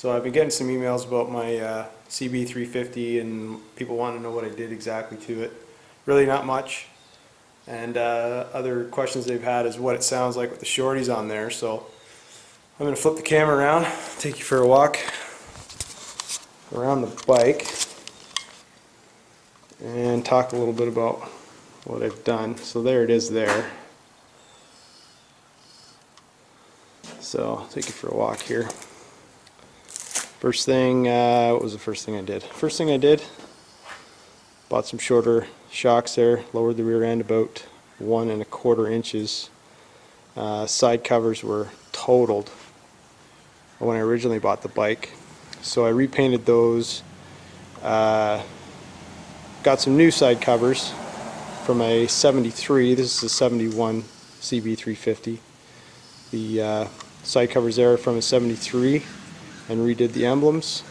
So I've been getting some emails about my CB350 and people want to know what I did exactly to it. Really not much. And other questions they've had is what it sounds like with the shorties on there. So I'm going to flip the camera around, take you for a walk around the bike and talk a little bit about what I've done. So there it is there. So I'll take you for a walk here. First thing, what was the first thing I did? First thing I did, bought some shorter shocks there, lowered the rear end about 1¼ inches. Side covers were totaled when I originally bought the bike, so I repainted those. Got some new side covers from a 73. This is a 71 CB350. The side covers there are from a 73, and redid the emblems.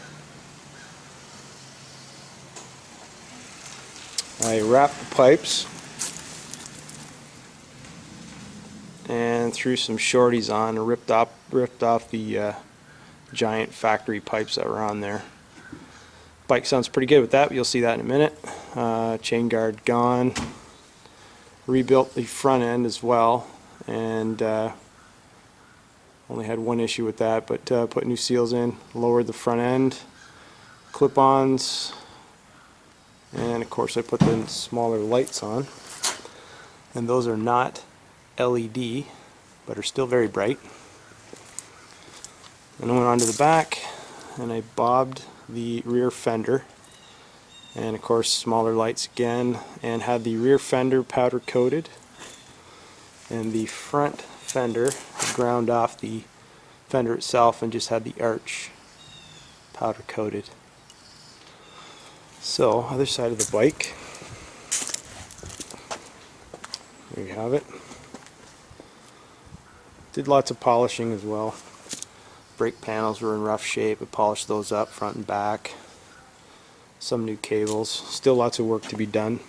I wrapped the pipes and threw some shorties on and ripped off the giant factory pipes that were on there. Bike sounds pretty good with that, but you'll see that in a minute. Chain guard gone. Rebuilt the front end as well, and only had one issue with that, but put new seals in, lowered the front end, clip-ons, and of course I put the smaller lights on, and those are not LED but are still very bright. And I went on to the back and I bobbed the rear fender, and of course smaller lights again, and had the rear fender powder coated and the front fender ground off the fender itself and just had the arch powder coated. So other side of the bike, there you have it. Did lots of polishing as well. Brake panels were in rough shape. I polished those up front and back. Some new cables. Still lots of work to be done.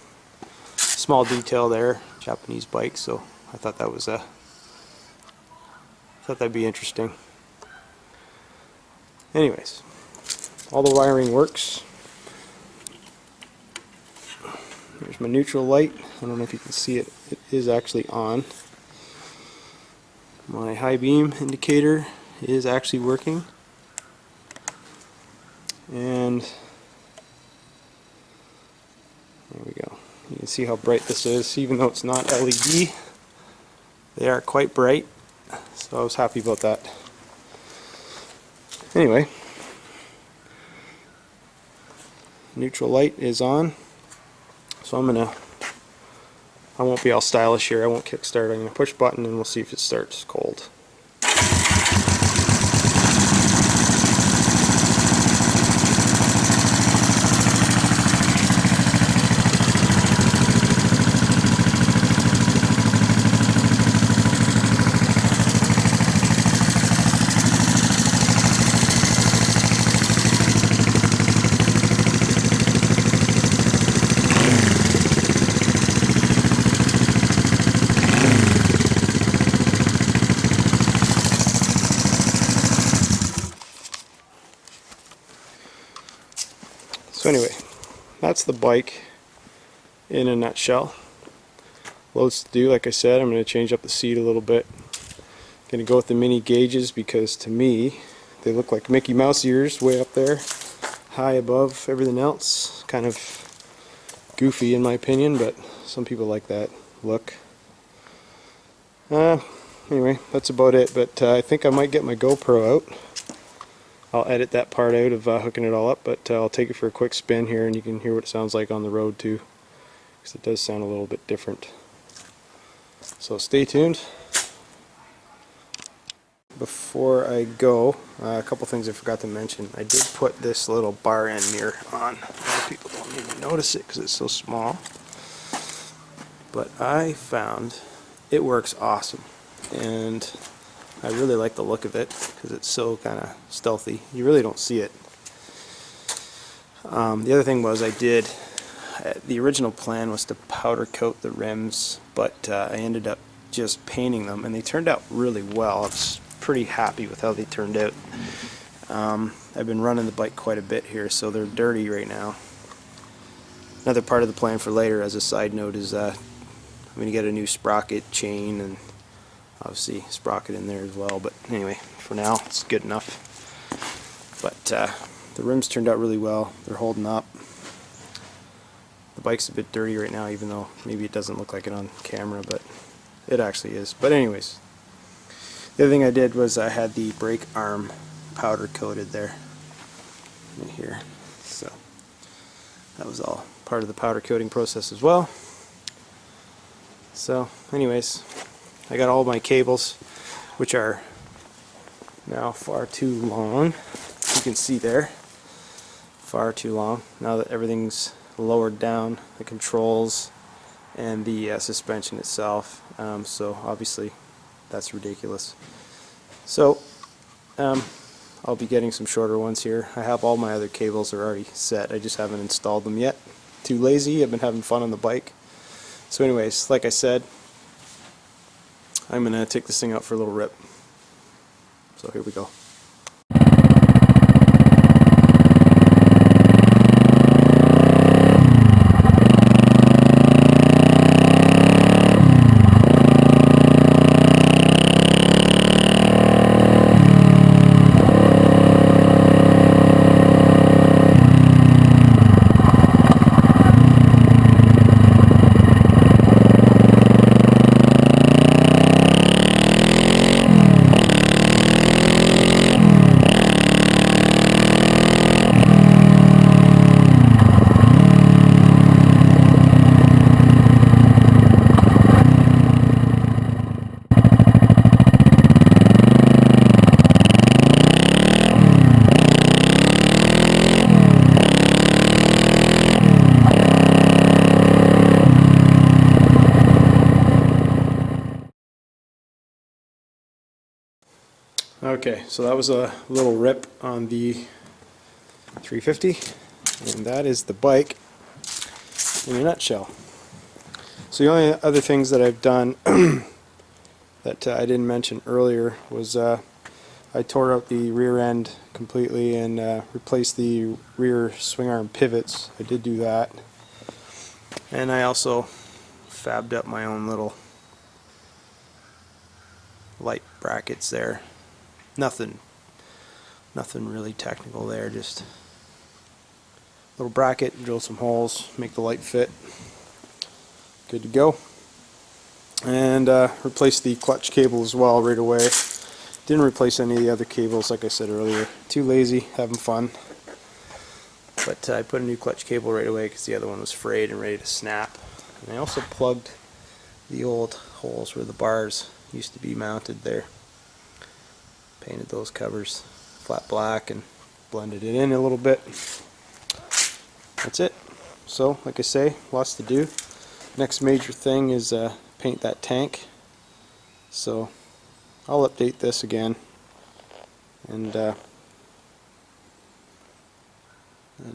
Small detail there, Japanese bike, so I thought that was thought that'd be interesting. Anyways, all the wiring works. Here's my neutral light. I don't know if you can see it. It is actually on. My high beam indicator is actually working. And there we go. You can see how bright this is, even though it's not LED. They are quite bright, so I was happy about that. Anyway, neutral light is on, so I won't be all stylish here. I won't kickstart. I'm going to push button and we'll see if it starts cold. So anyway, that's the bike in a nutshell. Loads to do. Like I said, I'm going to change up the seat a little bit. Going to go with the mini gauges because to me they look like Mickey Mouse ears way up there, high above everything else. Kind of goofy in my opinion, but some people like that look. Anyway, that's about it, but I think I might get my GoPro out. I'll edit that part out of hooking it all up, but I'll take it for a quick spin here and you can hear what it sounds like on the road too, because it does sound a little bit different. So stay tuned. Before I go, a couple things I forgot to mention. I did put this little bar end mirror on. A lot of people don't even notice it because it's so small, but I found it works awesome, and I really like the look of it because it's so kind of stealthy. You really don't see it. The other thing was the original plan was to powder coat the rims, but I ended up just painting them, and they turned out really well. I was pretty happy with how they turned out. I've been running the bike quite a bit here, so they're dirty right now. Another part of the plan for later, as a side note, is I'm going to get a new sprocket chain and obviously sprocket in there as well. But anyway, for now it's good enough. But the rims turned out really well. They're holding up. The bike's a bit dirty right now, even though maybe it doesn't look like it on camera, but it actually is. But anyways, the other thing I did was I had the brake arm powder coated there in here, so that was all part of the powder coating process as well. So anyways, I got all my cables, which are now far too long. You can see there, far too long. Now that everything's lowered down, the controls and the suspension itself, so obviously that's ridiculous. So I'll be getting some shorter ones here. I have all my other cables are already set, I just haven't installed them yet. Too lazy. I've been having fun on the bike. So anyways, like I said, I'm gonna take this thing out for a little rip. So here we go. Okay, so that was a little rip on the 350, and that is the bike in a nutshell. So the only other things that I've done that I didn't mention earlier was I tore out the rear end completely and replaced the rear swing arm pivots. I did do that, and I also fabbed up my own little light brackets there. Nothing really technical there, just a little bracket, drill some holes, make the light fit. Good to go. And replace the clutch cable as well right away. Didn't replace any of the other cables, like I said earlier. Too lazy, having fun. But I put a new clutch cable right away because the other one was frayed and ready to snap. And I also plugged the old holes where the bars used to be mounted there. Painted those covers flat black and blended it in a little bit. That's it. So, like I say, lots to do. Next major thing is paint that tank. So, I'll update this again, and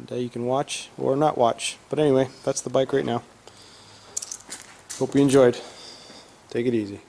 you can watch or not watch. But anyway, that's the bike right now. Hope you enjoyed. Take it easy.